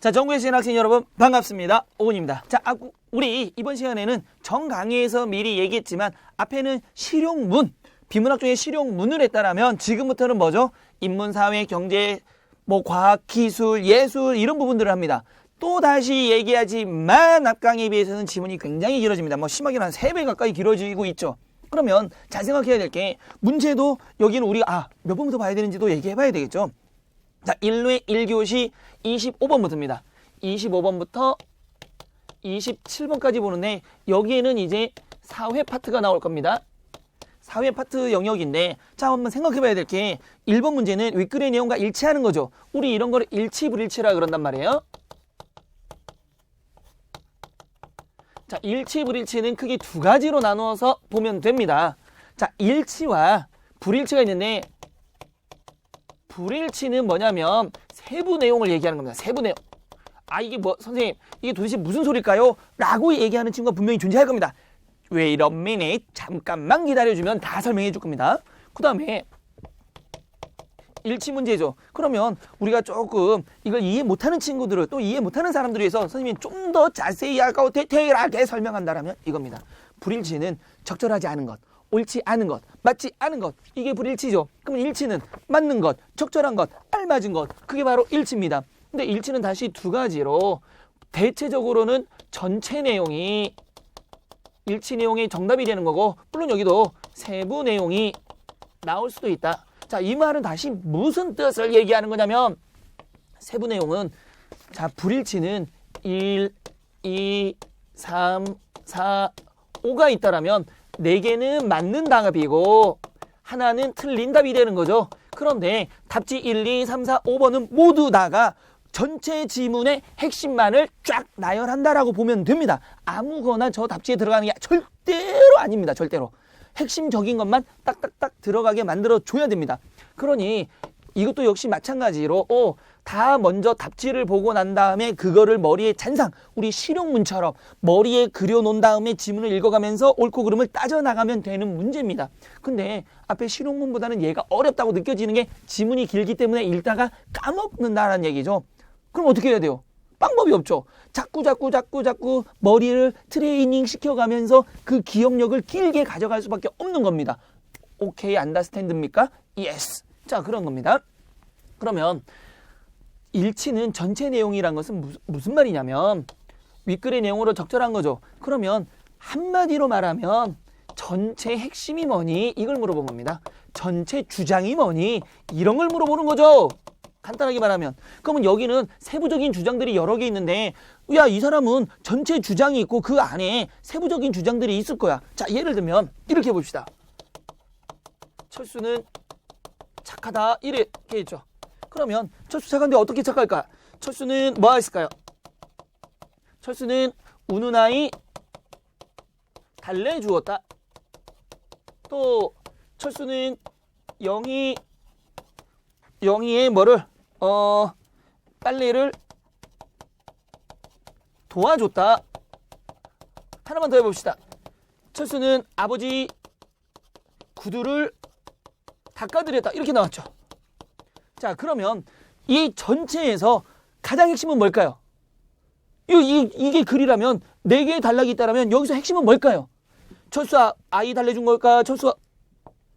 자, 전국의 시인 학생 여러분 반갑습니다. 오은입니다. 자, 우리 이번 시간에는 전 강의에서 미리 얘기했지만 앞에는 실용문, 비문학 중에 실용문을 했다라면 지금부터는 뭐죠? 인문, 사회, 경제, 과학, 기술, 예술 이런 부분들을 합니다. 또 다시 얘기하지만 앞 강의에 비해서는 지문이 굉장히 길어집니다. 심하게는 한 3배 가까이 길어지고 있죠. 그러면 잘 생각해야 될 게 문제도 여기는 우리가 몇 번부터 봐야 되는지도 얘기해 봐야 되겠죠. 자, 1회 1교시 25번부터입니다. 25번부터 27번까지 보는데 여기에는 이제 사회 파트가 나올 겁니다. 사회 파트 영역인데 자, 한번 생각해 봐야 될 게 1번 문제는 윗글의 내용과 일치하는 거죠. 우리 이런 거를 일치불일치라 그런단 말이에요. 자, 일치불일치는 크게 두 가지로 나누어서 보면 됩니다. 자, 일치와 불일치가 있는데 불일치는 뭐냐면 세부 내용을 얘기하는 겁니다. 세부 내용. 이게 선생님 이게 도대체 무슨 소릴까요? 라고 얘기하는 친구가 분명히 존재할 겁니다. Wait a minute. 잠깐만 기다려주면 다 설명해 줄 겁니다. 그 다음에 일치 문제죠. 그러면 우리가 조금 이걸 이해 못하는 친구들을 또 이해 못하는 사람들을 위해서 선생님이 좀 더 자세히 하고 디테일하게 설명한다라면 이겁니다. 불일치는 적절하지 않은 것, 옳지 않은 것, 맞지 않은 것, 이게 불일치죠. 그러면 일치는 맞는 것, 적절한 것, 알맞은 것, 그게 바로 일치입니다. 근데 일치는 다시 두 가지로 대체적으로는 전체 내용이 일치 내용이 정답이 되는 거고 물론 여기도 세부 내용이 나올 수도 있다. 자, 이 말은 다시 무슨 뜻을 얘기하는 거냐면 세부 내용은 자, 불일치는 1, 2, 3, 4, 5가 있다라면 4개는 맞는 답이고 하나는 틀린 답이 되는 거죠. 그런데 답지 1, 2, 3, 4, 5번은 모두 다가 전체 지문의 핵심만을 쫙 나열한다라고 보면 됩니다. 아무거나 저 답지에 들어가는 게 절대로 아닙니다. 절대로. 핵심적인 것만 딱딱딱 들어가게 만들어줘야 됩니다. 그러니 이것도 역시 마찬가지로 다 먼저 답지를 보고 난 다음에 그거를 머리에 잔상, 우리 실용문처럼 머리에 그려놓은 다음에 지문을 읽어가면서 옳고 그름을 따져나가면 되는 문제입니다. 근데 앞에 실용문보다는 얘가 어렵다고 느껴지는 게 지문이 길기 때문에 읽다가 까먹는다는 얘기죠. 그럼 어떻게 해야 돼요? 방법이 없죠. 자꾸 머리를 트레이닝 시켜가면서 그 기억력을 길게 가져갈 수밖에 없는 겁니다. 오케이, 안더스탠드입니까? 예스. 자, 그런 겁니다. 그러면 일치는 전체 내용이란 것은 무슨 말이냐면 윗글의 내용으로 적절한 거죠. 그러면 한마디로 말하면 전체 핵심이 뭐니? 이걸 물어본 겁니다. 전체 주장이 뭐니? 이런 걸 물어보는 거죠. 간단하게 말하면. 그러면 여기는 세부적인 주장들이 여러 개 있는데 야, 이 사람은 전체 주장이 있고 그 안에 세부적인 주장들이 있을 거야. 자, 예를 들면 이렇게 해봅시다. 철수는 착하다 이렇게 했죠. 그러면 철수 착한데 어떻게 착할까? 철수는 뭐가 있을까요? 철수는 우는 아이 달래주었다. 또 철수는 영희의 뭐를 빨래를 도와줬다. 하나만 더 해봅시다. 철수는 아버지 구두를 닦아드렸다. 이렇게 나왔죠. 자, 그러면 이 전체에서 가장 핵심은 뭘까요? 이게 글이라면 4개의 단락이 있다면 여기서 핵심은 뭘까요? 철수 아이 달래준 걸까? 철수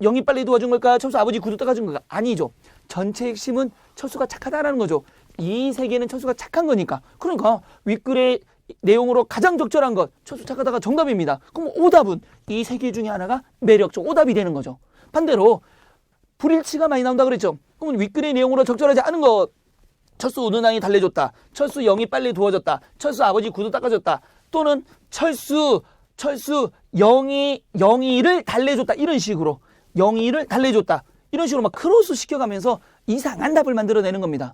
영희 빨리 도와준 걸까? 철수 아버지 구두 닦아준 걸까? 아니죠. 전체 핵심은 철수가 착하다라는 거죠. 이 3개는 철수가 착한 거니까. 그러니까 윗글의 내용으로 가장 적절한 것 철수 착하다가 정답입니다. 그럼 오답은 이 3개 중에 하나가 매력적 오답이 되는 거죠. 반대로 불일치가 많이 나온다 그랬죠. 그러면 윗글의 내용으로 적절하지 않은 것 철수 우는 아이 달래줬다. 철수 영희 빨리 도와줬다. 철수 아버지 구두 닦아줬다. 또는 철수 영희를 달래줬다. 이런 식으로 영희를 달래줬다. 이런 식으로 막 크로스 시켜가면서 이상한 답을 만들어내는 겁니다.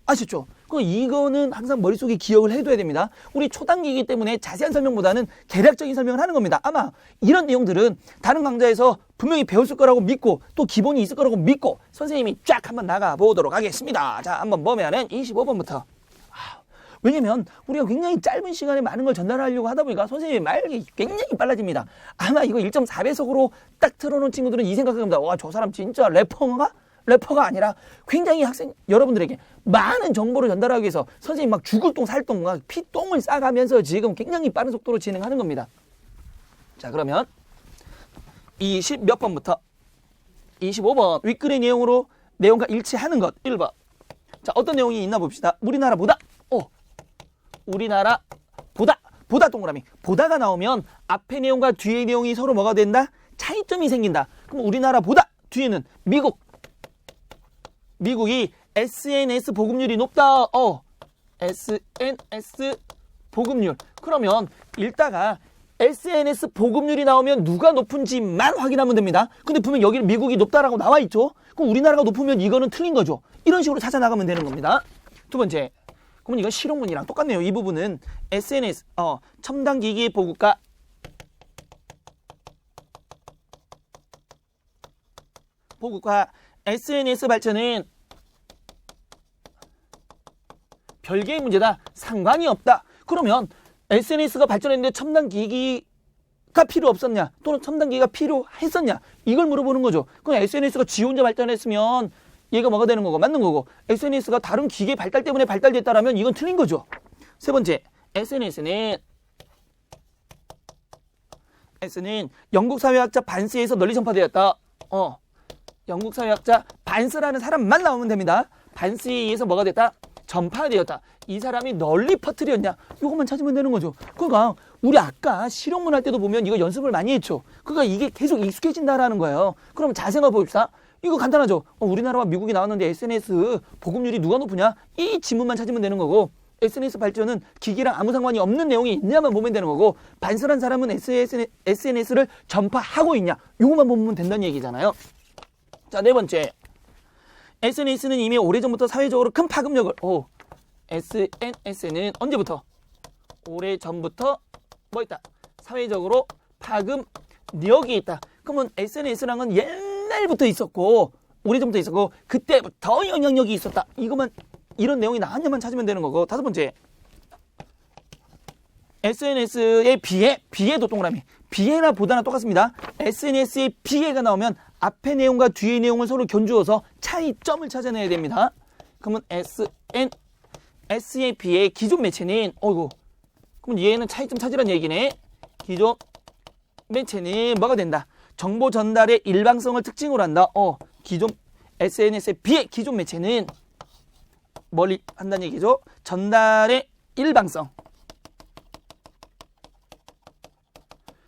아셨죠? 이거는 항상 머릿속에 기억을 해둬야 됩니다. 우리 초단기이기 때문에 자세한 설명보다는 개략적인 설명을 하는 겁니다. 아마 이런 내용들은 다른 강좌에서 분명히 배웠을 거라고 믿고 또 기본이 있을 거라고 믿고 선생님이 쫙 한번 나가보도록 하겠습니다. 자, 한번 보면은 25번부터. 왜냐면 우리가 굉장히 짧은 시간에 많은 걸 전달하려고 하다 보니까 선생님의 말이 굉장히 빨라집니다. 아마 이거 1.4배속으로 딱 틀어놓은 친구들은 이 생각합니다. 와, 저 사람 진짜 래퍼인가? 래퍼가 아니라 굉장히 학생 여러분들에게 많은 정보를 전달하기 위해서 선생님 막 죽을 똥 살 똥 막 피똥을 싸가면서 지금 굉장히 빠른 속도로 진행하는 겁니다. 자, 그러면 20 몇 번부터 25번 윗글의 내용과 일치하는 것 1번. 자, 어떤 내용이 있나 봅시다. 우리나라보다 우리나라 보다 동그라미. 보다가 나오면 앞에 내용과 뒤의 내용이 서로 뭐가 된다? 차이점이 생긴다. 그럼 우리나라보다 뒤에는 미국이 SNS 보급률이 높다. SNS 보급률. 그러면 읽다가 SNS 보급률이 나오면 누가 높은지만 확인하면 됩니다. 근데 분명 여기 미국이 높다라고 나와 있죠. 그럼 우리나라가 높으면 이거는 틀린 거죠. 이런 식으로 찾아나가면 되는 겁니다. 두 번째. 그러면 이건 실용문이랑 똑같네요. 이 부분은 SNS, 첨단 기기 보급과 SNS 발전은 별개의 문제다. 상관이 없다. 그러면 SNS가 발전했는데 첨단 기기가 필요 없었냐? 또는 첨단 기기가 필요했었냐? 이걸 물어보는 거죠. 그럼 SNS가 지 혼자 발전했으면 얘가 뭐가 되는 거고 맞는 거고 SNS가 다른 기계 발달 때문에 발달됐다라면 이건 틀린 거죠. 세 번째, SNS는 영국 사회학자 반스에서 널리 전파되었다. 영국 사회학자 반스라는 사람만 나오면 됩니다. 반스에 의해서 뭐가 됐다? 전파되었다. 이 사람이 널리 퍼뜨렸냐? 이것만 찾으면 되는 거죠. 그러니까 우리 아까 실용문 할 때도 보면 이거 연습을 많이 했죠. 그러니까 이게 계속 익숙해진다라는 거예요. 그럼 잘 생각해 봅시다. 이거 간단하죠. 우리나라와 미국이 나왔는데 SNS 보급률이 누가 높으냐? 이 지문만 찾으면 되는 거고 SNS 발전은 기기랑 아무 상관이 없는 내용이 있냐만 보면 되는 거고 반스란 사람은 SNS를 전파하고 있냐? 이것만 보면 된다는 얘기잖아요. 자, 네 번째. SNS는 이미 오래전부터 사회적으로 큰 파급력을 SNS는 언제부터? 오래전부터 뭐 있다? 사회적으로 파급력이 있다. 그러면 SNS랑은 옛날부터 있었고 오래전부터 있었고 그때부터 영향력이 있었다. 이것만 이런 내용이 나왔냐만 찾으면 되는 거고. 다섯 번째. SNS의 비해도 동그라미. 비해나 보다나 똑같습니다. SNS의 비해가 나오면 앞의 내용과 뒤의 내용을 서로 견주어서 차이점을 찾아내야 됩니다. 그러면 SNS의 비해 기존 매체는 그럼 얘는 차이점 찾으란 얘기네. 기존 매체는 뭐가 된다? 정보 전달의 일방성을 특징으로 한다. 기존 SNS에 비해 기존 매체는 뭘 한다는 얘기죠? 전달의 일방성.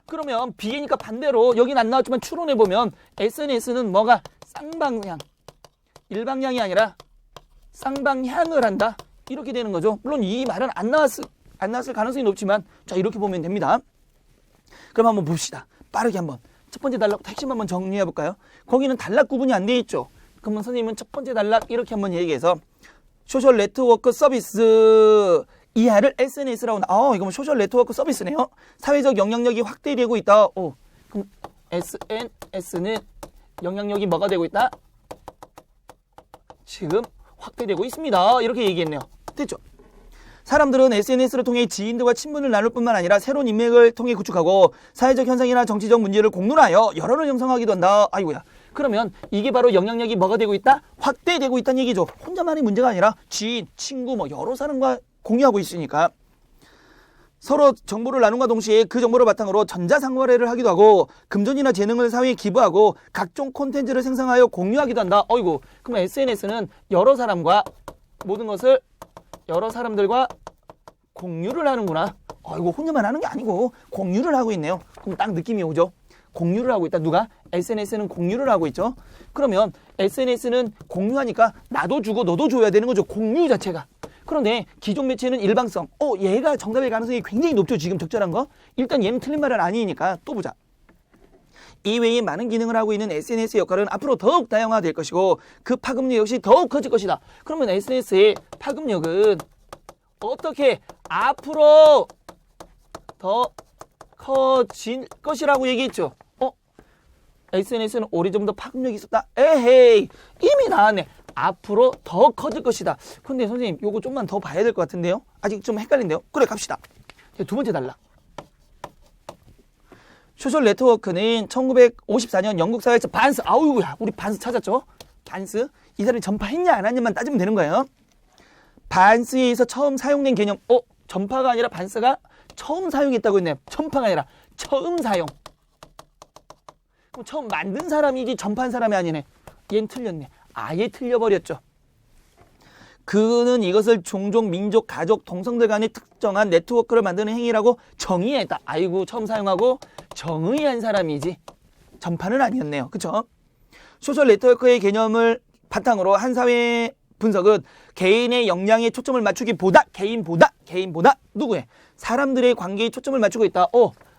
그러면 비해니까 반대로 여긴 안 나왔지만 추론해보면 SNS는 뭐가 쌍방향, 일방향이 아니라 쌍방향을 한다. 이렇게 되는 거죠. 물론 이 말은 안 나왔을 가능성이 높지만 자, 이렇게 보면 됩니다. 그럼 한번 봅시다. 빠르게 한번. 첫 번째 단락 핵심 한번 정리해 볼까요? 거기는 단락 구분이 안 돼 있죠. 그러면 선생님은 첫 번째 단락 이렇게 한번 얘기해서 소셜 네트워크 서비스 이하를 SNS라고 이거 뭐 소셜 네트워크 서비스네요. 사회적 영향력이 확대되고 있다. 그럼 SNS는 영향력이 뭐가 되고 있다? 지금 확대되고 있습니다. 이렇게 얘기했네요. 됐죠? 사람들은 SNS를 통해 지인들과 친분을 나눌 뿐만 아니라 새로운 인맥을 통해 구축하고 사회적 현상이나 정치적 문제를 공론하여 여론을 형성하기도 한다. 아이고야. 그러면 이게 바로 영향력이 뭐가 되고 있다? 확대되고 있다는 얘기죠. 혼자만의 문제가 아니라 지인, 친구 여러 사람과 공유하고 있으니까 서로 정보를 나눔과 동시에 그 정보를 바탕으로 전자상거래를 하기도 하고 금전이나 재능을 사회에 기부하고 각종 콘텐츠를 생성하여 공유하기도 한다. 그럼 SNS는 여러 사람과 모든 것을 여러 사람들과 공유를 하는구나. 이거 혼자만 하는 게 아니고 공유를 하고 있네요. 그럼 딱 느낌이 오죠. 공유를 하고 있다. 누가? SNS는 공유를 하고 있죠. 그러면 SNS는 공유하니까 나도 주고 너도 줘야 되는 거죠. 공유 자체가. 그런데 기존 매체는 일방성. 얘가 정답일 가능성이 굉장히 높죠. 지금 적절한 거. 일단 얘는 틀린 말은 아니니까 또 보자. 이외에 많은 기능을 하고 있는 SNS의 역할은 앞으로 더욱 다양화될 것이고 그 파급력 역시 더욱 커질 것이다. 그러면 SNS의 파급력은 어떻게 앞으로 더 커질 것이라고 얘기했죠. SNS는 오래전부터 파급력이 있었다. 에헤이, 이미 나왔네. 앞으로 더 커질 것이다. 근데 선생님 요거 좀만 더 봐야 될 것 같은데요. 아직 좀 헷갈린데요. 그래, 갑시다. 두 번째 단락. 소셜 네트워크는 1954년 영국 사회에서 반스, 우리 반스 찾았죠? 반스. 이 사람이 전파했냐 안 했냐만 따지면 되는 거예요. 반스에서 처음 사용된 개념. 전파가 아니라 반스가 처음 사용했다고 했네요. 전파가 아니라 처음 사용. 그럼 처음 만든 사람이지 전파한 사람이 아니네. 얘는 틀렸네. 아예 틀려버렸죠. 그는 이것을 종족, 민족, 가족, 동성들 간의 특정한 네트워크를 만드는 행위라고 정의했다. 아이고 처음 사용하고 정의한 사람이지 전파는 아니었네요. 그쵸? 소셜 네트워크의 개념을 바탕으로 한 사회 분석은 개인의 역량에 초점을 맞추기보다 개인보다 누구의? 사람들의 관계에 초점을 맞추고 있다.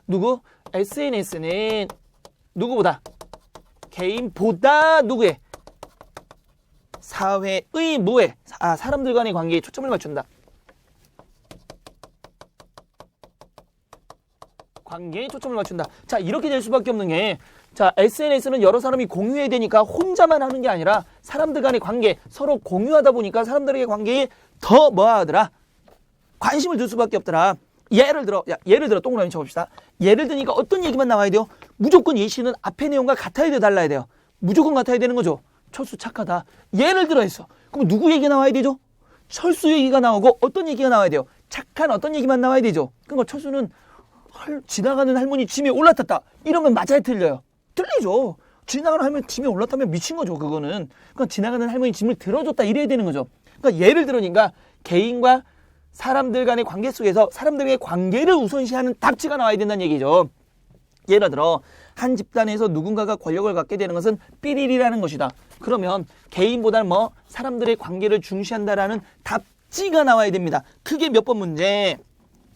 누구? SNS는 누구보다? 개인보다 누구의? 사회의 뭐에? 사람들 간의 관계에 초점을 맞춘다. 관계에 초점을 맞춘다. 자, 이렇게 될 수밖에 없는 게, 자, SNS는 여러 사람이 공유해야 되니까 혼자만 하는 게 아니라 사람들 간의 관계, 서로 공유하다 보니까 사람들의 관계에 더 뭐하더라? 관심을 둘 수밖에 없더라. 예를 들어 동그라미 쳐봅시다. 예를 드니까 어떤 얘기만 나와야 돼요? 무조건 예시는 앞의 내용과 같아야 돼요, 달라야 돼요? 무조건 같아야 되는 거죠. 철수 착하다. 예를 들어 했어. 그럼 누구 얘기 나와야 되죠? 철수 얘기가 나오고 어떤 얘기가 나와야 돼요? 착한 어떤 얘기만 나와야 되죠. 그러니까 철수는 지나가는 할머니 짐에 올라탔다. 이러면 맞아야 틀려요. 틀리죠. 지나가는 할머니 짐에 올라타면 미친 거죠. 그거는. 그러니까 지나가는 할머니 짐을 들어줬다 이래야 되는 거죠. 그러니까 예를 들으니까 개인과 사람들 간의 관계 속에서 사람들의 관계를 우선시하는 답지가 나와야 된다는 얘기죠. 예를 들어 한 집단에서 누군가가 권력을 갖게 되는 것은 삐리리라는 것이다. 그러면 개인보다는 사람들의 관계를 중시한다라는 답지가 나와야 됩니다. 그게 몇 번 문제?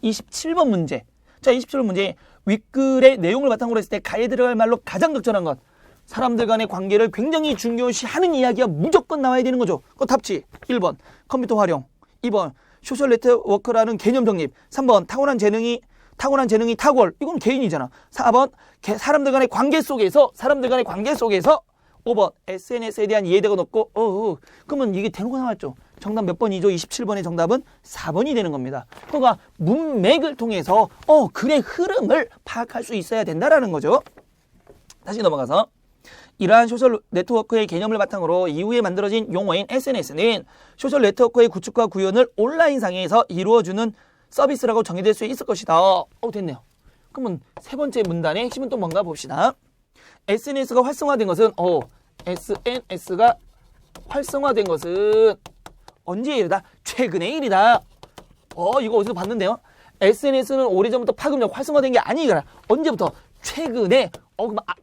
27번 문제. 자, 27번 문제. 윗글의 내용을 바탕으로 했을 때 가에 들어갈 말로 가장 적절한 것. 사람들 간의 관계를 굉장히 중요시하는 이야기가 무조건 나와야 되는 거죠. 그 답지. 1번 컴퓨터 활용. 2번 소셜 네트워크라는 개념 정립. 3번 타고난 재능이 탁월. 이건 개인이잖아. 4번 사람들 간의 관계 속에서 5번 SNS에 대한 이해도가 높고 그러면 이게 대놓고 나왔죠. 정답 몇 번이죠? 27번의 정답은 4번이 되는 겁니다. 그러니까 문맥을 통해서 글의 흐름을 파악할 수 있어야 된다라는 거죠. 다시 넘어가서 이러한 소셜 네트워크의 개념을 바탕으로 이후에 만들어진 용어인 SNS는 소셜 네트워크의 구축과 구현을 온라인상에서 이루어주는 서비스라고 정의될 수 있을 것이다. 됐네요. 그러면 세 번째 문단의 핵심은 또 뭔가 봅시다. SNS가 활성화된 것은 SNS가 활성화된 것은 언제의 일이다? 최근의 일이다. 이거 어디서 봤는데요? SNS는 오래전부터 파급력 활성화된 게 아니라 언제부터? 최근에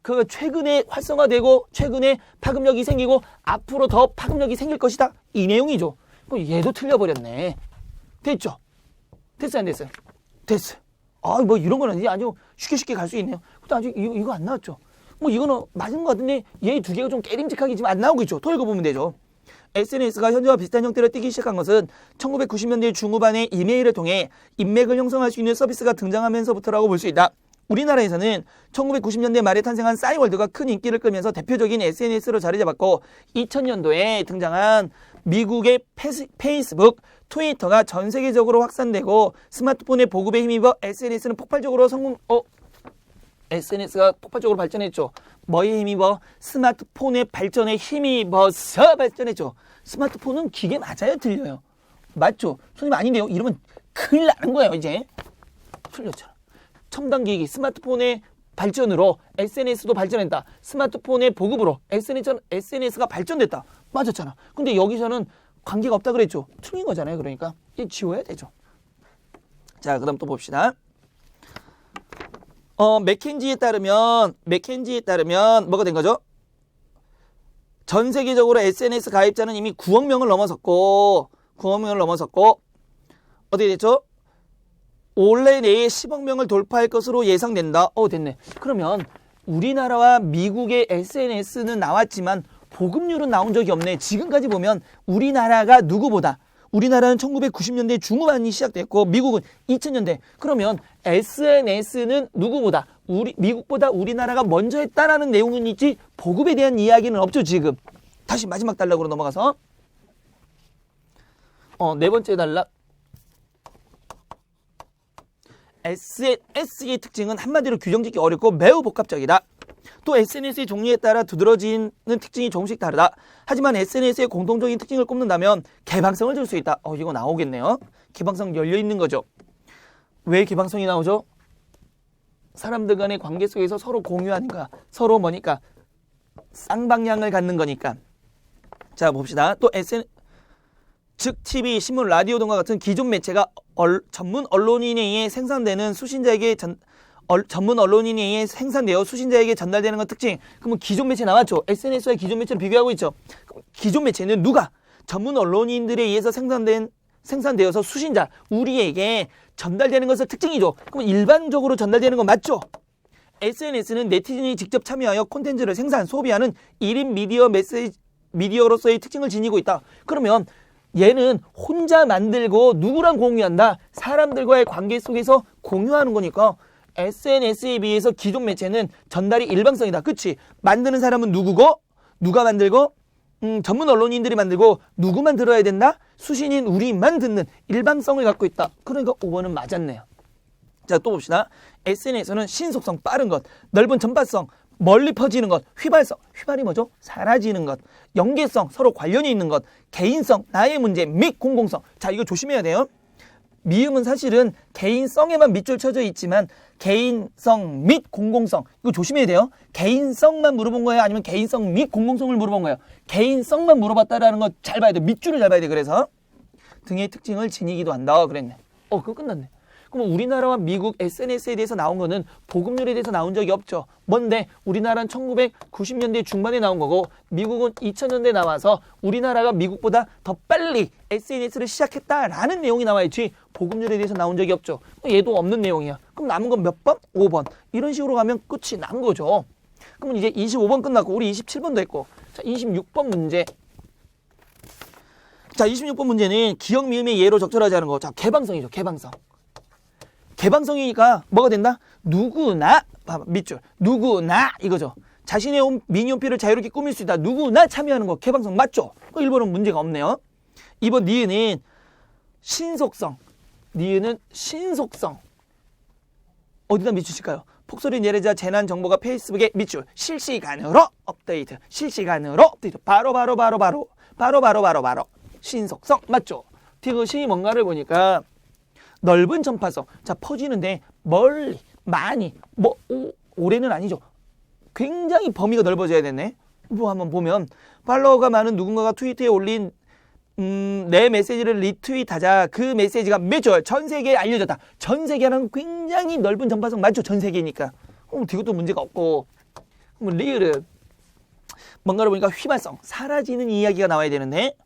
그 최근에 활성화되고 최근에 파급력이 생기고 앞으로 더 파급력이 생길 것이다. 이 내용이죠. 그럼 얘도 틀려버렸네. 됐죠? 됐어요, 안 됐어요? 됐어요. 이런 거는 아주 쉽게 갈 수 있네요. 근데 아직 이거 안 나왔죠? 이거는 맞은 것 같은데 얘 두 개가 좀 깨림직하게 지금 안 나오고 있죠. 더 읽어보면 되죠. SNS가 현재와 비슷한 형태로 뜨기 시작한 것은 1990년대 중후반에 이메일을 통해 인맥을 형성할 수 있는 서비스가 등장하면서부터라고 볼 수 있다. 우리나라에서는 1990년대 말에 탄생한 싸이월드가 큰 인기를 끌면서 대표적인 SNS로 자리 잡았고 2000년도에 등장한 미국의 페이스북, 트위터가 전 세계적으로 확산되고 스마트폰의 보급에 힘입어 SNS는 폭발적으로 SNS가 폭발적으로 발전했죠. 뭐에 힘입어? 스마트폰의 발전에 힘입어서 발전했죠. 스마트폰은 기계 맞아요? 틀려요? 맞죠? 선생님 아닌데요? 이러면 큰일 나는 거예요, 이제. 틀렸잖아. 첨단 기기, 스마트폰의 발전으로 SNS도 발전했다. 스마트폰의 보급으로 SNS가 발전됐다. 맞았잖아. 근데 여기서는 관계가 없다 그랬죠. 틀린 거잖아요. 그러니까 이제 지워야 되죠. 자, 그다음 또 봅시다. 맥켄지에 따르면 뭐가 된 거죠? 전 세계적으로 SNS 가입자는 이미 9억 명을 넘어섰고 어떻게 됐죠? 올해 내에 10억 명을 돌파할 것으로 예상된다. 됐네. 그러면 우리나라와 미국의 SNS는 나왔지만 보급률은 나온 적이 없네. 지금까지 보면 우리나라가 누구보다 우리나라는 1990년대 중후반이 시작됐고 미국은 2000년대. 그러면 SNS는 누구보다 미국보다 우리나라가 먼저 했다라는 내용은 있지 보급에 대한 이야기는 없죠. 지금. 다시 마지막 단락으로 넘어가서 네 번째 단락. SNS의 특징은 한마디로 규정짓기 어렵고 매우 복합적이다. 또 SNS의 종류에 따라 두드러지는 특징이 조금씩 다르다. 하지만 SNS의 공통적인 특징을 꼽는다면 개방성을 줄 수 있다. 이거 나오겠네요. 개방성 열려있는 거죠. 왜 개방성이 나오죠? 사람들 간의 관계 속에서 서로 공유하는 거야. 서로 뭐니까 쌍방향을 갖는 거니까. 자, 봅시다. 또 즉 TV, 신문, 라디오 등과 같은 기존 매체가 전문 언론인에 의해 생산되는 수신자에게 전문 언론인에 의해 생산되어 수신자에게 전달되는 것 특징. 그러면 기존 매체 나왔죠. SNS와 기존 매체를 비교하고 있죠. 기존 매체는 누가? 전문 언론인들에 의해서 생산되어서 수신자, 우리에게 전달되는 것을 특징이죠. 그럼 일반적으로 전달되는 건 맞죠? SNS는 네티즌이 직접 참여하여 콘텐츠를 생산, 소비하는 1인 미디어로서의 특징을 지니고 있다. 그러면 얘는 혼자 만들고 누구랑 공유한다? 사람들과의 관계 속에서 공유하는 거니까 SNS에 비해서 기존 매체는 전달이 일방성이다. 그치? 만드는 사람은 누구고? 누가 만들고? 전문 언론인들이 만들고 누구만 들어야 된다? 수신인 우리만 듣는 일방성을 갖고 있다. 그러니까 5번은 맞았네요. 자, 또 봅시다. SNS는 신속성, 빠른 것, 넓은 전파성, 멀리 퍼지는 것, 휘발성, 휘발이 뭐죠? 사라지는 것, 연계성, 서로 관련이 있는 것, 개인성, 나의 문제 및 공공성. 자, 이거 조심해야 돼요. 미음은 사실은 개인성에만 밑줄 쳐져 있지만 개인성 및 공공성, 이거 조심해야 돼요. 개인성만 물어본 거예요? 아니면 개인성 및 공공성을 물어본 거예요? 개인성만 물어봤다라는 거 잘 봐야 돼. 밑줄을 잘 봐야 돼. 그래서 등의 특징을 지니기도 한다 그랬네. 그거 끝났네. 그럼 우리나라와 미국 SNS에 대해서 나온 거는 보급률에 대해서 나온 적이 없죠. 뭔데? 우리나라는 1990년대 중반에 나온 거고 미국은 2000년대 나와서 우리나라가 미국보다 더 빨리 SNS를 시작했다라는 내용이 나와있지 보급률에 대해서 나온 적이 없죠. 얘도 없는 내용이야. 그럼 남은 건 몇 번? 5번. 이런 식으로 가면 끝이 난 거죠. 그러면 이제 25번 끝났고 우리 27번도 했고 자 26번 문제. 자 26번 문제는 기억 미음의 예로 적절하지 않은 거. 자 개방성이죠. 개방성. 개방성이니까 뭐가 된다? 누구나 밑줄 누구나 이거죠. 자신의 미니홈피를 자유롭게 꾸밀 수 있다. 누구나 참여하는 거 개방성 맞죠? 1번은 문제가 없네요. 2번 니은은 신속성. 니은은 신속성. 어디다 밑줄 칠까요? 폭설이 내리자 재난 정보가 페이스북에 밑줄 실시간으로 업데이트. 실시간으로 업데이트. 바로 신속성 맞죠? 이것이 뭔가를 보니까 넓은 전파성. 자, 퍼지는데 멀리, 많이, 오래는 아니죠. 굉장히 범위가 넓어져야 되네. 한번 보면 팔로워가 많은 누군가가 트위터에 올린 내 메시지를 리트윗하자 그 메시지가 몇줄 전 세계에 알려졌다. 전 세계는 굉장히 넓은 전파성 맞죠? 전 세계니까. 이것도 문제가 없고. 리을은 뭔가를 보니까 휘발성, 사라지는 이야기가 나와야 되는데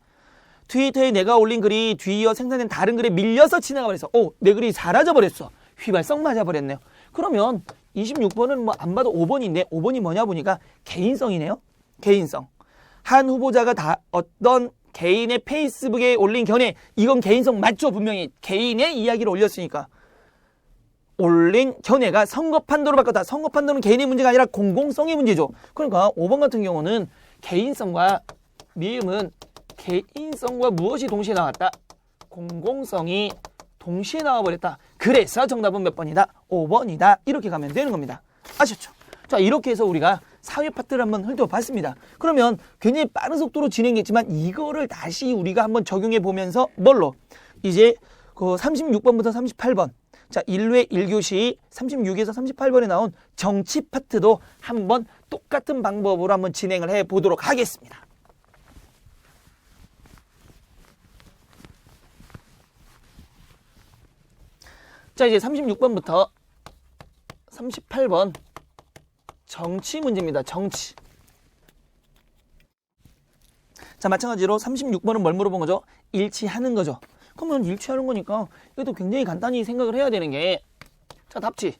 트위터에 내가 올린 글이 뒤이어 생산된 다른 글에 밀려서 지나가 버렸어. 내 글이 사라져 버렸어. 휘발성 맞아 버렸네요. 그러면 26번은 안 봐도 5번인데 5번이 뭐냐 보니까 개인성이네요. 개인성. 한 후보자가 어떤 개인의 페이스북에 올린 견해. 이건 개인성 맞죠? 분명히 개인의 이야기를 올렸으니까. 올린 견해가 선거 판도로 바뀌었다. 선거 판도는 개인의 문제가 아니라 공공성의 문제죠. 그러니까 5번 같은 경우는 개인성과 미음은 개인성과 무엇이 동시에 나왔다? 공공성이 동시에 나와버렸다. 그래서 정답은 몇 번이다? 5번이다. 이렇게 가면 되는 겁니다. 아셨죠? 자, 이렇게 해서 우리가 사회 파트를 한번 훑어봤습니다. 그러면 굉장히 빠른 속도로 진행했지만 이거를 다시 우리가 한번 적용해 보면서 뭘로? 이제 그 36번부터 38번. 자, 1회 1교시 36에서 38번에 나온 정치 파트도 한번 똑같은 방법으로 한번 진행을 해 보도록 하겠습니다. 자, 이제 36번부터 38번 정치 문제입니다. 정치. 자, 마찬가지로 36번은 뭘 물어본 거죠? 일치하는 거죠. 그러면 일치하는 거니까 이것도 굉장히 간단히 생각을 해야 되는 게 자, 답지.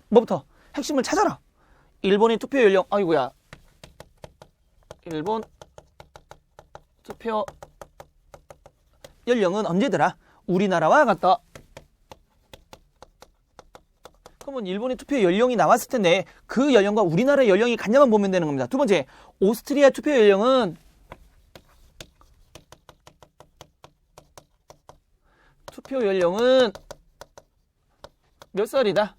뭐부터? 핵심을 찾아라. 일본의 투표 연령. 아이고야. 일본 투표 연령은 언제더라? 우리나라와 같다. 그러면 일본의 투표 연령이 나왔을 텐데 그 연령과 우리나라의 연령이 같냐만 보면 되는 겁니다. 두 번째, 오스트리아 투표 연령은 몇 살이다?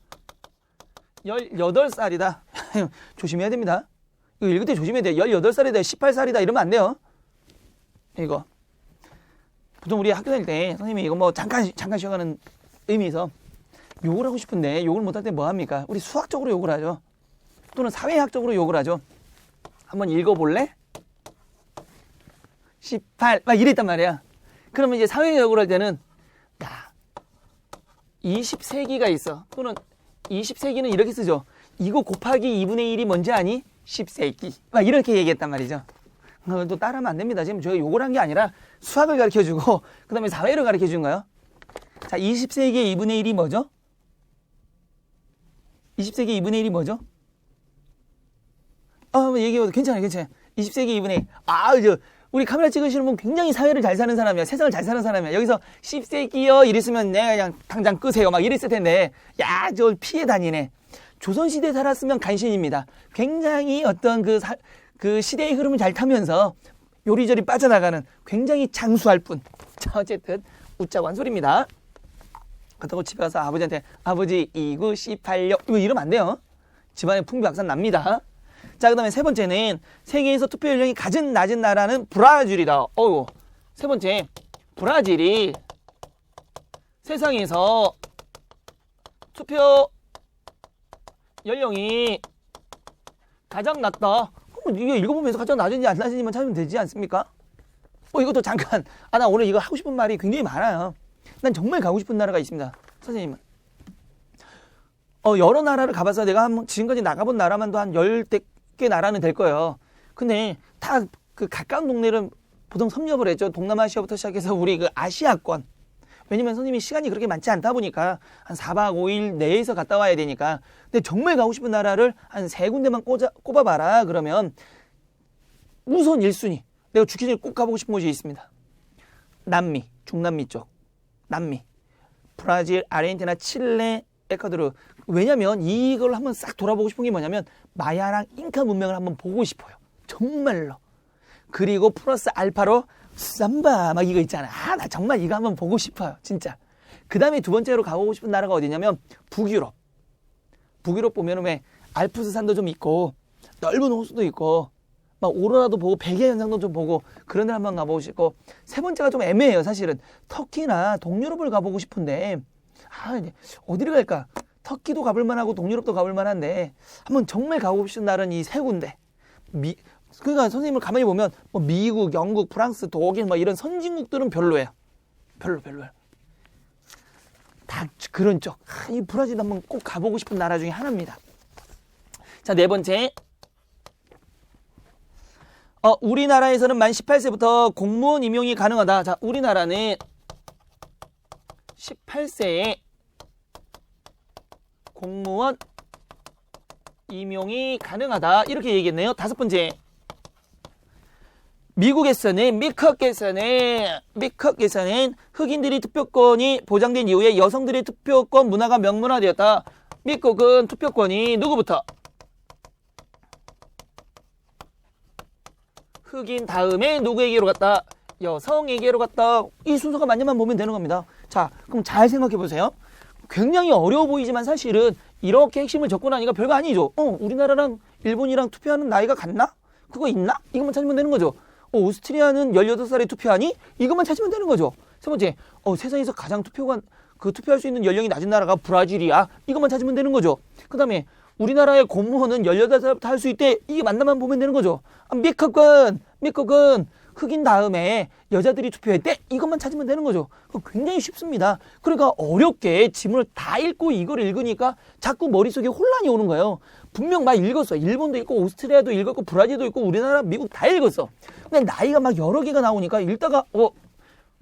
18살이다. 조심해야 됩니다. 이거 읽을 때 조심해야 돼요. 18살이다, 18살이다 이러면 안 돼요. 이거. 보통 우리 학교 다닐 때 선생님이 이거 뭐 잠깐 쉬어가는 의미에서 욕을 하고 싶은데 욕을 못할 때 뭐 합니까? 우리 수학적으로 욕을 하죠. 또는 사회학적으로 욕을 하죠. 한번 읽어볼래? 18, 막 이랬단 말이야. 그러면 이제 사회학을 할 때는, 야, 20세기가 있어. 또는 20세기는 이렇게 쓰죠. 이거 곱하기 2분의 1이 뭔지 아니? 10세기. 막 이렇게 얘기했단 말이죠. 또 따라하면 안 됩니다. 지금 저희가 욕을 한 게 아니라 수학을 가르쳐주고, 그 다음에 사회를 가르쳐준 거예요. 자, 20세기의 2분의 1이 뭐죠? 20세기 2분의 1이 뭐죠? 얘기해봐도 괜찮아요. 20세기 2분의 1. 우리 카메라 찍으시는 분 굉장히 사회를 잘 사는 사람이야. 세상을 잘 사는 사람이야. 여기서 10세기요 이랬으면 내가 그냥 당장 끄세요. 막 이랬을 텐데. 야, 저 피해 다니네. 조선시대에 살았으면 간신입니다. 굉장히 어떤 그 시대의 흐름을 잘 타면서 요리조리 빠져나가는 굉장히 장수할 뿐. 자, 어쨌든 웃자고 한 소리입니다. 그렇다고 집에 가서 아버지한테 아버지 29, 18요 이거 이러면 안 돼요. 집안에 풍비박산 납니다. 자, 그 다음에 세 번째는 세계에서 투표 연령이 가장 낮은 나라는 브라질이다. 세 번째, 브라질이 세상에서 투표 연령이 가장 낮다. 그럼 이거 읽어보면서 가장 낮은지 안 낮은지만 찾으면 되지 않습니까? 이것도 잠깐. 나 오늘 이거 하고 싶은 말이 굉장히 많아요. 난 정말 가고 싶은 나라가 있습니다. 선생님은. 여러 나라를 가봐서 내가 지금까지 나가본 나라만도 한 10개 나라는 될 거예요. 근데 다 그 가까운 동네를 보통 섭렵을 했죠. 동남아시아부터 시작해서 우리 그 아시아권. 왜냐면 선생님이 시간이 그렇게 많지 않다 보니까 한 4박 5일 내에서 갔다 와야 되니까. 근데 정말 가고 싶은 나라를 한 3군데만 꼽아봐라. 그러면 우선 1순위. 내가 죽기 전에 꼭 가보고 싶은 곳이 있습니다. 남미, 중남미 쪽. 남미. 브라질, 아르헨티나, 칠레, 에콰도르. 왜냐면 이걸 한번 싹 돌아보고 싶은 게 뭐냐면 마야랑 잉카 문명을 한번 보고 싶어요. 정말로. 그리고 플러스 알파로 삼바 막 이거 있잖아. 나 정말 이거 한번 보고 싶어요. 진짜. 그 다음에 두 번째로 가보고 싶은 나라가 어디냐면 북유럽. 북유럽 보면은 왜 알프스 산도 좀 있고 넓은 호수도 있고 막 오로라도 보고 백야 현상도 좀 보고 그런 데 한번 가보고 싶고, 세 번째가 좀 애매해요. 사실은 터키나 동유럽을 가보고 싶은데 어디를 갈까? 터키도 가볼 만하고 동유럽도 가볼 만한데 한번 정말 가고 싶은 나라는 이 세 군데. 그러니까 선생님을 가만히 보면 뭐 미국, 영국, 프랑스, 독일 뭐 이런 선진국들은 별로예요. 별로예요. 다 그런 쪽. 이 브라질 한번 꼭 가보고 싶은 나라 중에 하나입니다. 자, 네 번째. 우리나라에서는 만 18세부터 공무원 임용이 가능하다. 자, 우리나라는 18세에 공무원 임용이 가능하다. 이렇게 얘기했네요. 다섯 번째. 미국에서는 흑인들이 투표권이 보장된 이후에 여성들의 투표권 문화가 명문화되었다. 미국은 투표권이 누구부터? 흑인 다음에 누구에게로 갔다? 여성에게로 갔다. 이 순서가 맞냐만 보면 되는 겁니다. 자, 그럼 잘 생각해 보세요. 굉장히 어려워 보이지만 사실은 이렇게 핵심을 접근하니까 별거 아니죠. 우리나라랑 일본이랑 투표하는 나이가 같나? 그거 있나? 이것만 찾으면 되는 거죠. 오스트리아는 18살에 투표하니? 이것만 찾으면 되는 거죠. 세 번째, 세상에서 가장 투표할 수 있는 연령이 낮은 나라가 브라질이야. 이것만 찾으면 되는 거죠. 그 다음에 우리나라의 공무원은 18살부터 할 수 있대. 이게 맞나만 보면 되는 거죠. 미국은 흑인 다음에 여자들이 투표했대. 이것만 찾으면 되는 거죠. 굉장히 쉽습니다. 그러니까 어렵게 지문을 다 읽고 이걸 읽으니까 자꾸 머릿속에 혼란이 오는 거예요. 분명 막 읽었어. 일본도 읽고 오스트리아도 읽었고 브라질도 읽고 우리나라, 미국 다 읽었어. 근데 나이가 막 여러 개가 나오니까 읽다가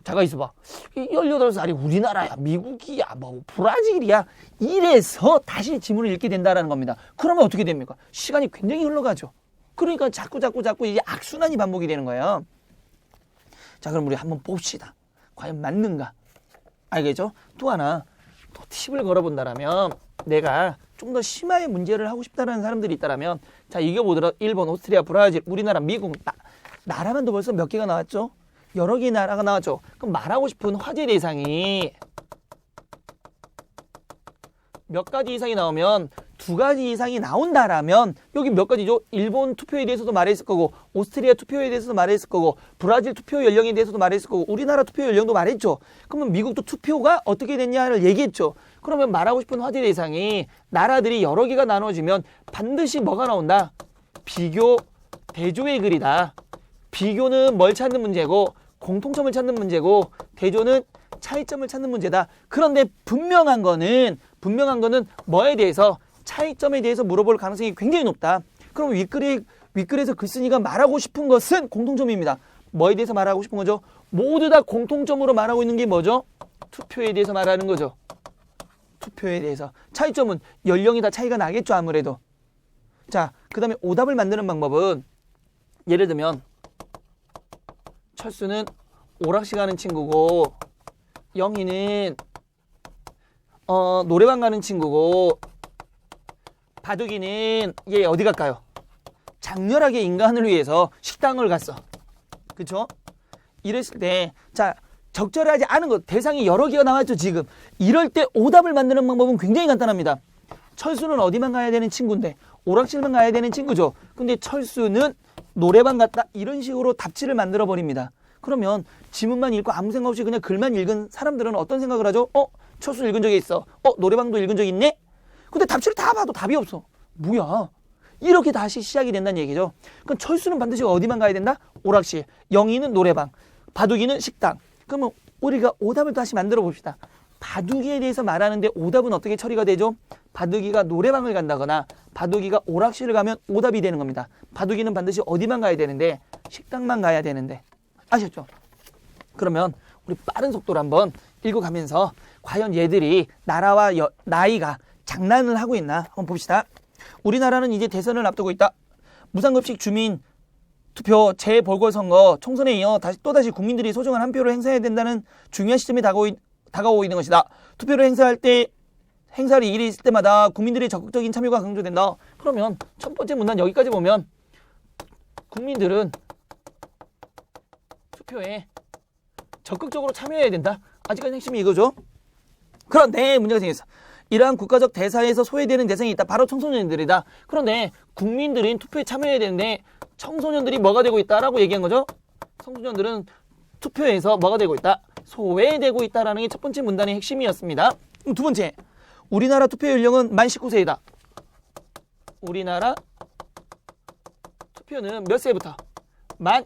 잠깐 있어봐. 18살이 우리나라야, 미국이야, 뭐 브라질이야. 이래서 다시 지문을 읽게 된다는 겁니다. 그러면 어떻게 됩니까? 시간이 굉장히 흘러가죠. 그러니까 자꾸 이제 악순환이 반복이 되는 거예요. 자, 그럼 우리 한번 봅시다. 과연 맞는가? 알겠죠? 또 하나 또 팁을 걸어본다라면, 내가 좀 더 심하게 문제를 하고 싶다는 사람들이 있다라면, 자, 이겨보더라. 일본, 오스트리아, 브라질, 우리나라, 미국, 나라만도 벌써 몇 개가 나왔죠? 여러 개의 나라가 나왔죠. 그럼 말하고 싶은 화제 대상이 몇 가지 이상이 나오면 두 가지 이상이 나온다라면 여기 몇 가지죠? 일본 투표에 대해서도 말했을 거고 오스트리아 투표에 대해서도 말했을 거고 브라질 투표 연령에 대해서도 말했을 거고 우리나라 투표 연령도 말했죠. 그러면 미국도 투표가 어떻게 됐냐를 얘기했죠. 그러면 말하고 싶은 화제 대상이 나라들이 여러 개가 나눠지면 반드시 뭐가 나온다? 비교 대조의 글이다. 비교는 뭘 찾는 문제고 공통점을 찾는 문제고 대조는 차이점을 찾는 문제다. 그런데 분명한 거는 뭐에 대해서 차이점에 대해서 물어볼 가능성이 굉장히 높다. 그럼 윗글에서 글쓴이가 말하고 싶은 것은 공통점입니다. 뭐에 대해서 말하고 싶은 거죠? 모두 다 공통점으로 말하고 있는 게 뭐죠? 투표에 대해서 말하는 거죠. 투표에 대해서. 차이점은 연령이 다 차이가 나겠죠, 아무래도. 자, 그 다음에 오답을 만드는 방법은 예를 들면 철수는 오락실 가는 친구고 영희는 노래방 가는 친구고 바둑이는 얘 어디 갈까요? 장렬하게 인간을 위해서 식당을 갔어. 그쵸? 이랬을 때, 자, 적절하지 않은 것, 대상이 여러 개가 나왔죠, 지금. 이럴 때 오답을 만드는 방법은 굉장히 간단합니다. 철수는 어디만 가야 되는 친구인데, 오락실만 가야 되는 친구죠. 근데 철수는 노래방 갔다, 이런 식으로 답지를 만들어 버립니다. 그러면 지문만 읽고 아무 생각 없이 그냥 글만 읽은 사람들은 어떤 생각을 하죠? 철수 읽은 적이 있어. 노래방도 읽은 적이 있네? 근데 답지를 다 봐도 답이 없어. 뭐야? 이렇게 다시 시작이 된다는 얘기죠. 그럼 철수는 반드시 어디만 가야 된다? 오락실. 영희는 노래방. 바둑이는 식당. 그러면 우리가 오답을 다시 만들어 봅시다. 바둑이에 대해서 말하는데 오답은 어떻게 처리가 되죠? 바둑이가 노래방을 간다거나 바둑이가 오락실을 가면 오답이 되는 겁니다. 바둑이는 반드시 어디만 가야 되는데 식당만 가야 되는데. 아셨죠? 그러면 우리 빠른 속도로 한번 읽어가면서 과연 얘들이 나라와 나이가 장난을 하고 있나 한번 봅시다. 우리나라는 이제 대선을 앞두고 있다. 무상급식 주민 투표 재보궐선거 총선에 이어 또다시 국민들이 소중한 한 표를 행사해야 된다는 중요한 시점이 다가오고 있는 것이다. 투표를 행사할 일이 있을 때마다 국민들의 적극적인 참여가 강조된다. 그러면 첫 번째 문단 여기까지 보면 국민들은 투표에 적극적으로 참여해야 된다. 아직까지 핵심이 이거죠. 그런데 문제가 생겼어. 이러한 국가적 대사에서 소외되는 대상이 있다. 바로 청소년들이다. 그런데 국민들은 투표에 참여해야 되는데 청소년들이 뭐가 되고 있다라고 얘기한 거죠. 청소년들은 투표에서 뭐가 되고 있다. 소외되고 있다라는 게 첫 번째 문단의 핵심이었습니다. 두 번째, 우리나라 투표 연령은 만 19세이다. 우리나라 투표는 몇 세부터? 만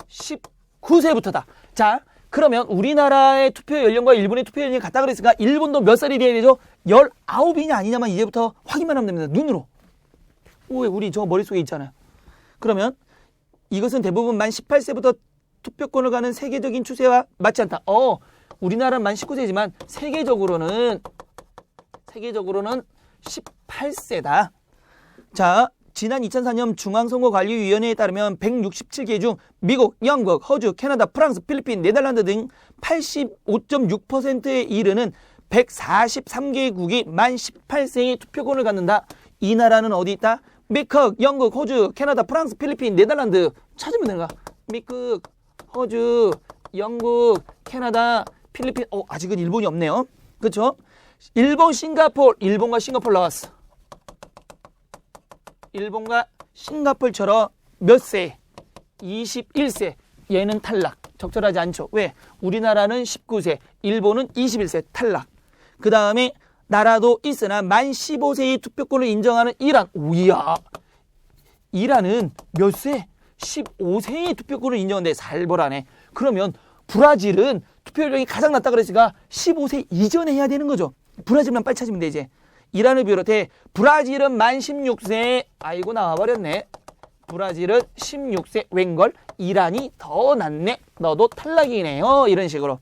19세부터다. 자, 그러면 우리나라의 투표 연령과 일본의 투표 연령이 같다 그랬으니까 일본도 몇 살이 돼야 되죠? 19이냐 아니냐만 이제부터 확인만 하면 됩니다. 눈으로. 왜 우리 저 머릿속에 있잖아요. 그러면 이것은 대부분 만 18세부터 투표권을 가는 세계적인 추세와 맞지 않다. 우리나라는 만 19세지만 세계적으로는 18세다. 자, 지난 2004년 중앙선거관리위원회에 따르면 167개 중 미국, 영국, 호주, 캐나다, 프랑스, 필리핀, 네덜란드 등 85.6%에 이르는 143개국이 만 18세의 투표권을 갖는다. 이 나라는 어디 있다? 미국, 영국, 호주, 캐나다, 프랑스, 필리핀, 네덜란드. 찾으면 되는 거야. 미국, 호주, 영국, 캐나다, 필리핀. 아직은 일본이 없네요. 그렇죠? 일본과 싱가포르 나왔어. 일본과 싱가포르처럼 몇 세? 21세. 얘는 탈락. 적절하지 않죠. 왜? 우리나라는 19세, 일본은 21세 탈락. 그 다음에 나라도 있으나 만 15세의 투표권을 인정하는 이란. 오야. 이란은 몇 세? 15세의 투표권을 인정하는데 살벌하네. 그러면 브라질은 투표율이 가장 낮다 그랬으니까 15세 이전에 해야 되는 거죠. 브라질만 빨리 찾으면 돼 이제. 이란을 비롯해 브라질은 만 16세. 아이고 나와버렸네. 브라질은 16세. 웬걸? 이란이 더 낫네. 너도 탈락이네요. 이런 식으로.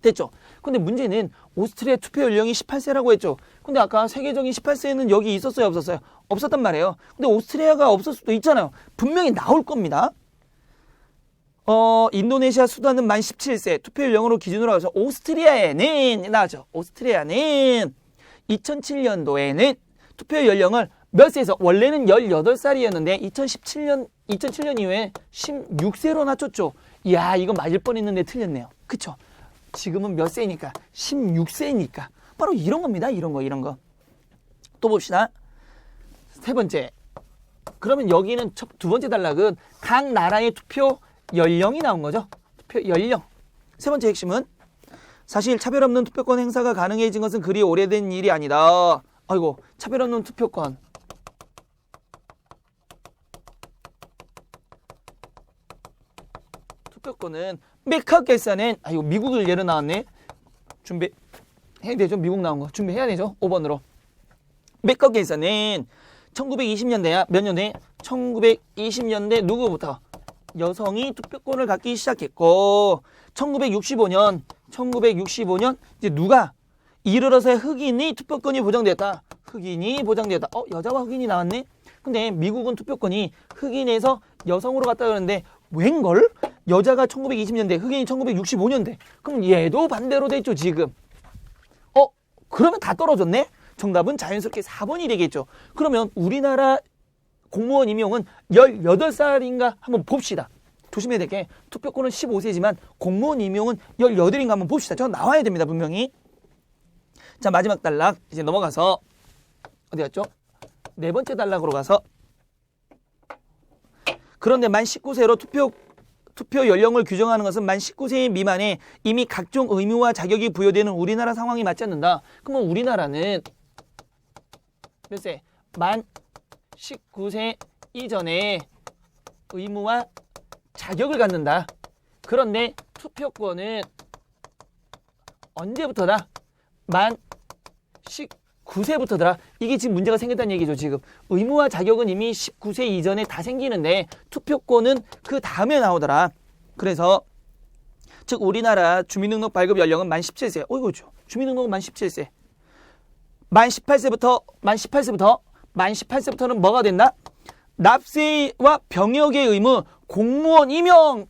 됐죠? 근데 문제는 오스트리아 투표 연령이 18세라고 했죠. 근데 아까 세계적인 18세는 여기 있었어요? 없었어요? 없었단 말이에요. 근데 오스트리아가 없을 수도 있잖아요. 분명히 나올 겁니다. 인도네시아, 수단은 만 17세 투표 연령으로 기준으로 해서 오스트리아에는 나왔죠. 오스트리아는 2007년도에는 투표 연령을 몇 세에서 원래는 18살이었는데 2007년 이후에 16세로 낮췄죠. 이야, 이거 맞을 뻔했는데 틀렸네요. 그쵸? 지금은 몇 세니까? 16세니까. 바로 이런 겁니다. 이런 거. 또 봅시다. 세 번째. 그러면 여기는 두 번째 단락은 각 나라의 투표 연령이 나온 거죠. 투표 연령. 세 번째 핵심은 사실 차별 없는 투표권 행사가 가능해진 것은 그리 오래된 일이 아니다. 아이고, 차별 없는 투표권. 투표권은 메카 결산은 이거 미국을 예로 나왔네. 준비해야 되죠. 미국 나온 거 준비해야 되죠. 5번으로. 메카 결산은 1920년대야. 몇 년대? 1920년대 누구부터? 여성이 투표권을 갖기 시작했고 1965년 이제 누가? 이르러서 흑인이 투표권이 보장되었다. 흑인이 보장되었다. 여자와 흑인이 나왔네? 근데 미국은 투표권이 흑인에서 여성으로 갔다 그러는데 웬걸? 여자가 1920년대, 흑인이 1965년대. 그럼 얘도 반대로 됐죠, 지금. 그러면 다 떨어졌네? 정답은 자연스럽게 4번이 되겠죠. 그러면 우리나라 공무원 임용은 18살인가 한번 봅시다. 조심해야 될 게 투표권은 15세지만 공무원 임용은 18인가 한번 봅시다. 저 나와야 됩니다, 분명히. 자, 마지막 단락 이제 넘어가서 어디 갔죠? 네 번째 단락으로 가서 그런데 만 19세로 투표 연령을 규정하는 것은 만 19세 미만에 이미 각종 의무와 자격이 부여되는 우리나라 상황이 맞지 않는다. 그러면 우리나라는 몇 세? 만 19세 이전에 의무와 자격을 갖는다. 그런데 투표권은 언제부터다? 만 19세부터더라. 이게 지금 문제가 생겼다는 얘기죠. 지금 의무와 자격은 이미 19세 이전에 다 생기는데 투표권은 그 다음에 나오더라. 그래서 즉 우리나라 주민등록 발급 연령은 만 17세. 그렇죠. 주민등록은 만 17세. 만 18세부터는 뭐가 된다? 납세와 병역의 의무, 공무원 임용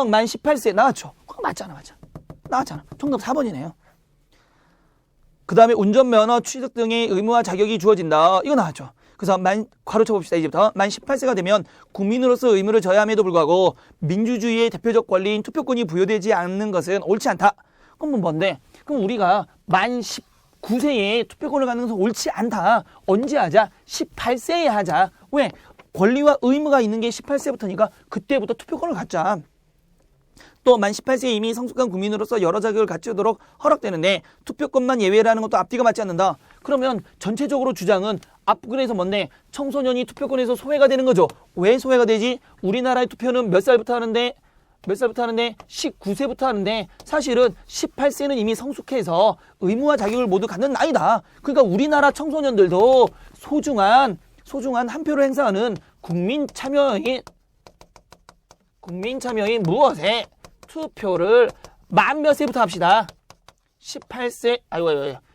만 18세 나왔죠. 그거 맞잖아. 나왔잖아. 정답 4번이네요. 그 다음에 운전면허 취득 등의 의무와 자격이 주어진다. 이거 나왔죠. 그래서 괄호쳐 봅시다. 이제부터 만 18세가 되면 국민으로서 의무를 져야 함에도 불구하고 민주주의의 대표적 권리인 투표권이 부여되지 않는 것은 옳지 않다. 그럼 뭔데? 그럼 우리가 만 19세에 투표권을 갖는 것은 옳지 않다. 언제 하자? 18세에 하자. 왜? 권리와 의무가 있는 게 18세부터니까 그때부터 투표권을 갖자. 또 만 18세에 이미 성숙한 국민으로서 여러 자격을 갖추도록 허락되는데 투표권만 예외라는 것도 앞뒤가 맞지 않는다. 그러면 전체적으로 주장은 앞근에서 뭔데? 청소년이 투표권에서 소외가 되는 거죠. 왜 소외가 되지? 우리나라의 투표는 몇 살부터 하는데? 19세부터 하는데 사실은 18세는 이미 성숙해서 의무와 자격을 모두 갖는 나이다. 그러니까 우리나라 청소년들도 소중한 한 표를 행사하는 국민 참여인 무엇에? 투표를 만 몇 세부터 합시다.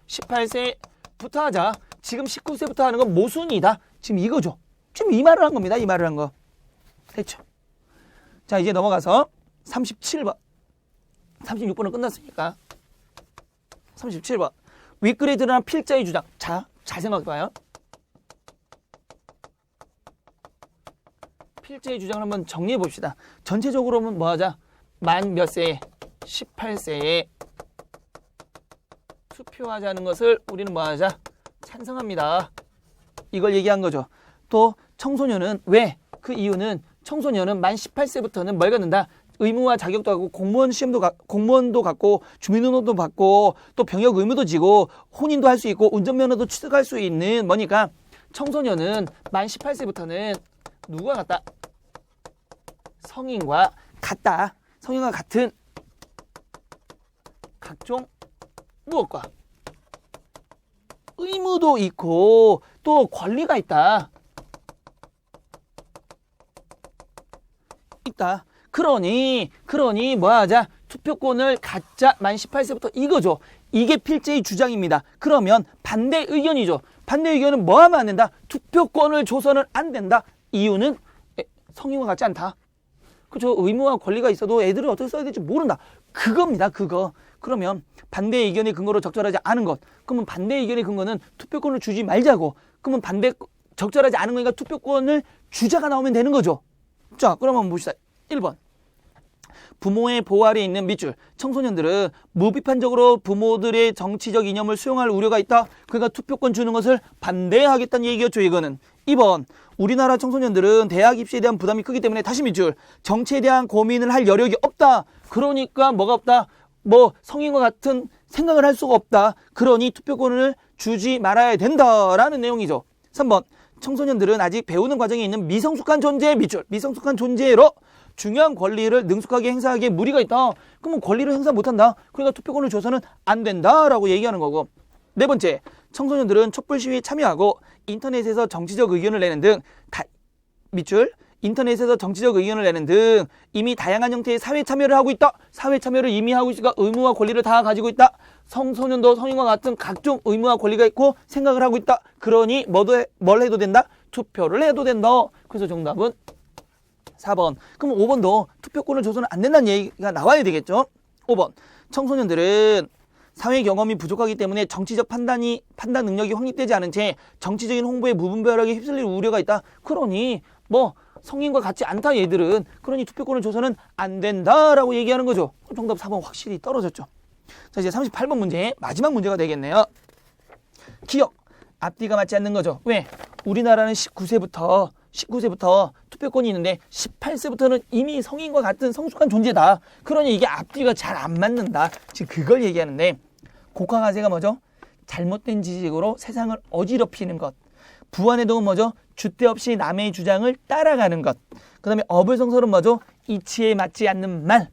18세부터 하자. 지금 19세부터 하는 건 모순이다. 지금 이거죠. 지금 이 말을 한 겁니다. 이 말을 한 거. 됐죠? 자, 이제 넘어가서 37번. 36번은 끝났으니까. 37번. 윗글에 드러난 필자의 주장. 자, 잘 생각해봐요. 필자의 주장을 한번 정리해 봅시다. 전체적으로는 뭐 하자? 만 몇 세에? 18세에 투표하자는 것을 우리는 뭐 하자? 찬성합니다. 이걸 얘기한 거죠. 또 청소년은 왜? 그 이유는 청소년은 만 18세부터는 뭘 갖는다? 의무와 자격도 하고 공무원도 갖고 주민등록도 받고 또 병역 의무도 지고 혼인도 할 수 있고 운전면허도 취득할 수 있는 뭐니까 청소년은 만 18세부터는 누구와 같다? 성인과 같다. 성인과 같은 각종 무엇과? 의무도 있고 또 권리가 있다. 그러니 뭐 하자? 투표권을 갖자. 만 18세부터 이거죠. 이게 필자의 주장입니다. 그러면 반대 의견이죠. 반대 의견은 뭐 하면 안 된다? 투표권을 줘서는 안 된다. 이유는 성인과 같지 않다. 그죠? 의무와 권리가 있어도 애들은 어떻게 써야 될지 모른다. 그겁니다. 그거. 그러면 반대 의견의 근거로 적절하지 않은 것. 그러면 반대 의견의 근거는 투표권을 주지 말자고. 그러면 적절하지 않은 거니까 투표권을 주자가 나오면 되는 거죠. 자, 그럼 한번 봅시다. 1번. 부모의 보호 아래 있는 밑줄. 청소년들은 무비판적으로 부모들의 정치적 이념을 수용할 우려가 있다. 그러니까 투표권 주는 것을 반대하겠다는 얘기였죠. 이거는. 2번. 우리나라 청소년들은 대학 입시에 대한 부담이 크기 때문에 다시 밑줄. 정치에 대한 고민을 할 여력이 없다. 그러니까 뭐가 없다? 뭐 성인과 같은 생각을 할 수가 없다. 그러니 투표권을 주지 말아야 된다라는 내용이죠. 3번. 청소년들은 아직 배우는 과정에 있는 미성숙한 존재 밑줄. 미성숙한 존재로 중요한 권리를 능숙하게 행사하기에 무리가 있다. 그러면 권리를 행사 못한다. 그러니까 투표권을 줘서는 안 된다라고 얘기하는 거고. 4번째. 청소년들은 촛불 시위에 참여하고 인터넷에서 정치적 의견을 내는 등 밑줄. 인터넷에서 정치적 의견을 내는 등 이미 다양한 형태의 사회 참여를 하고 있다. 사회 참여를 이미 하고 있으니까 의무와 권리를 다 가지고 있다. 청소년도 성인과 같은 각종 의무와 권리가 있고 생각을 하고 있다. 그러니 뭘 해도 된다? 투표를 해도 된다. 그래서 정답은 4번. 그럼 5번도 투표권을 줘서는 안 된다는 얘기가 나와야 되겠죠. 5번. 청소년들은 사회 경험이 부족하기 때문에 정치적 판단 능력이 확립되지 않은 채 정치적인 홍보에 무분별하게 휩쓸릴 우려가 있다. 그러니 뭐 성인과 같지 않다 얘들은. 그러니 투표권을 줘서는 안 된다라고 얘기하는 거죠. 정답 4번 확실히 떨어졌죠. 자, 이제 38번 문제 마지막 문제가 되겠네요. 기억. 앞뒤가 맞지 않는 거죠. 왜? 우리나라는 19세부터 투표권이 있는데 18세부터는 이미 성인과 같은 성숙한 존재다. 그러니 이게 앞뒤가 잘 안 맞는다. 지금 그걸 얘기하는데 곡화가세가 뭐죠? 잘못된 지식으로 세상을 어지럽히는 것. 부안해동은 뭐죠? 줏대 없이 남의 주장을 따라가는 것. 그 다음에 어불성설은 뭐죠? 이치에 맞지 않는 말.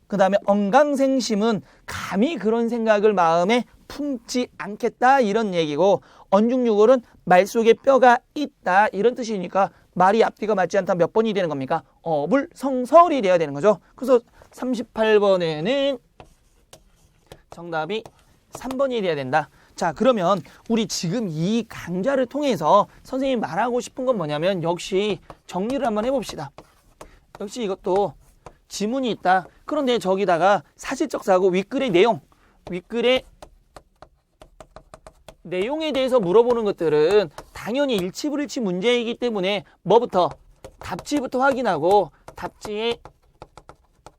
그 다음에 언강생심은 감히 그런 생각을 마음에 품지 않겠다 이런 얘기고, 언중유골은 말 속에 뼈가 있다 이런 뜻이니까 말이 앞뒤가 맞지 않다 몇 번이 되는 겁니까? 어불성설이 돼야 되는 거죠. 그래서 38번에는 정답이 3번이 돼야 된다. 자, 그러면 우리 지금 이 강좌를 통해서 선생님이 말하고 싶은 건 뭐냐면 역시 정리를 한번 해봅시다. 역시 이것도 지문이 있다. 그런데 저기다가 사실적 사고 윗글의 내용, 윗글의 내용에 대해서 물어보는 것들은 당연히 일치불일치 문제이기 때문에 뭐부터? 답지부터 확인하고 답지의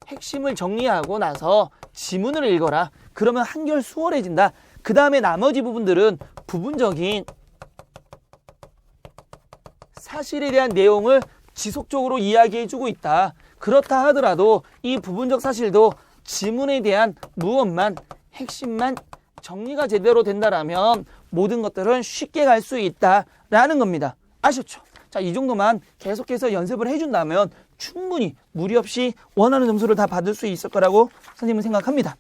핵심을 정리하고 나서 지문을 읽어라. 그러면 한결 수월해진다. 그 다음에 나머지 부분들은 부분적인 사실에 대한 내용을 지속적으로 이야기해주고 있다. 그렇다 하더라도 이 부분적 사실도 지문에 대한 무엇만, 핵심만 정리가 제대로 된다라면 모든 것들은 쉽게 갈 수 있다라는 겁니다. 아셨죠? 자, 이 정도만 계속해서 연습을 해준다면 충분히 무리 없이 원하는 점수를 다 받을 수 있을 거라고 선생님은 생각합니다.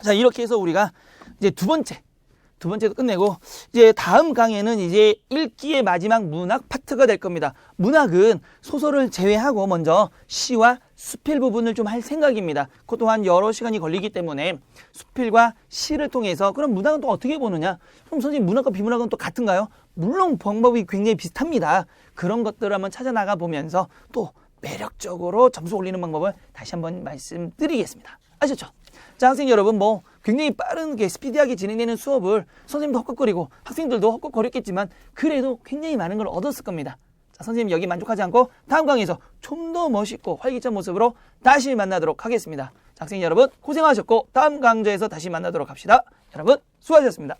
자, 이렇게 해서 우리가 이제 두 번째도 끝내고 이제 다음 강의는 이제 읽기의 마지막 문학 파트가 될 겁니다. 문학은 소설을 제외하고 먼저 시와 수필 부분을 좀 할 생각입니다. 그 또한 여러 시간이 걸리기 때문에 수필과 시를 통해서 그럼 문학은 또 어떻게 보느냐? 그럼 선생님 문학과 비문학은 또 같은가요? 물론 방법이 굉장히 비슷합니다. 그런 것들을 한번 찾아나가 보면서 또 매력적으로 점수 올리는 방법을 다시 한번 말씀드리겠습니다. 아셨죠? 자, 학생 여러분, 뭐 굉장히 빠르게 스피디하게 진행되는 수업을 선생님도 헛걱거리고 학생들도 헛걱거렸겠지만 그래도 굉장히 많은 걸 얻었을 겁니다. 자, 선생님 여기 만족하지 않고 다음 강의에서 좀 더 멋있고 활기찬 모습으로 다시 만나도록 하겠습니다. 자, 학생 여러분 고생하셨고 다음 강좌에서 다시 만나도록 합시다. 여러분 수고하셨습니다.